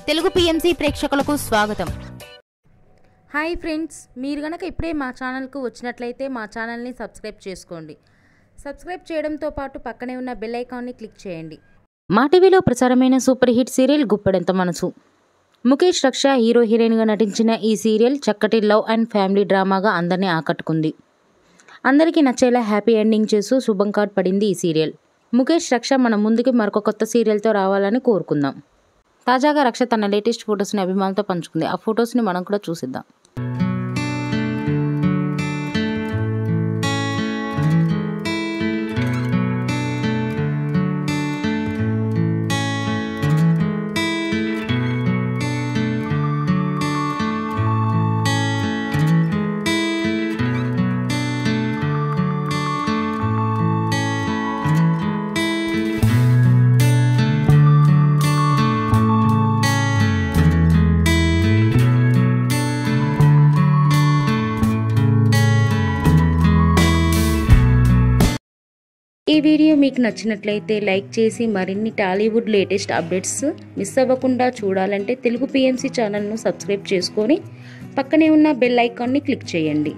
Telugu PMC ప్రేక్షకులకు స్వాగతం. Hi friends, మీరు గనక ఇప్పుడే మా ఛానల్కు వచ్చినట్లయితే మా ఛానల్ని సబ్స్క్రైబ్ చేసుకోండి. సబ్స్క్రైబ్ చేయడంతో పాటు పక్కనే ఉన్న బెల్ ఐకాన్ని క్లిక్ చేయండి. మా టీవీలో ప్రసారమైన సూపర్ హిట్ సీరియల్ గుప్పెడంత మనసు. ముఖేష్ రక్ష హీరో హీరోయిన్గా నటించిన ఈ సీరియల్ చక్కటి లవ్ అండ్ ఫ్యామిలీ డ్రామాగా అందరినీ ఆకట్టుకుంది. అందరికీ నచ్చేలా హ్యాపీ ఎండింగ్ చేస్తూ శుభం కార్డ్ పడింది ఈ సీరియల్. ముఖేష్ రక్ష మన ముందుకి మరొక కొత్త సీరియల్తో రావాలని కోరుకుందాం. తాజాగా రక్ష తన లేటెస్ట్ ఫొటోస్ని అభిమానులతో పంచుకుంది. ఆ ఫొటోస్ని మనం కూడా చూసిద్దాం. ఈ వీడియో మీకు నచ్చినట్లయితే లైక్ చేసి మరిన్ని టాలీవుడ్ లేటెస్ట్ అప్డేట్స్ మిస్ అవ్వకుండా చూడాలంటే తెలుగు పిఎంసి ఛానల్ను సబ్స్క్రైబ్ చేసుకొని పక్కనే ఉన్న బెల్ ఐకాన్ని క్లిక్ చేయండి.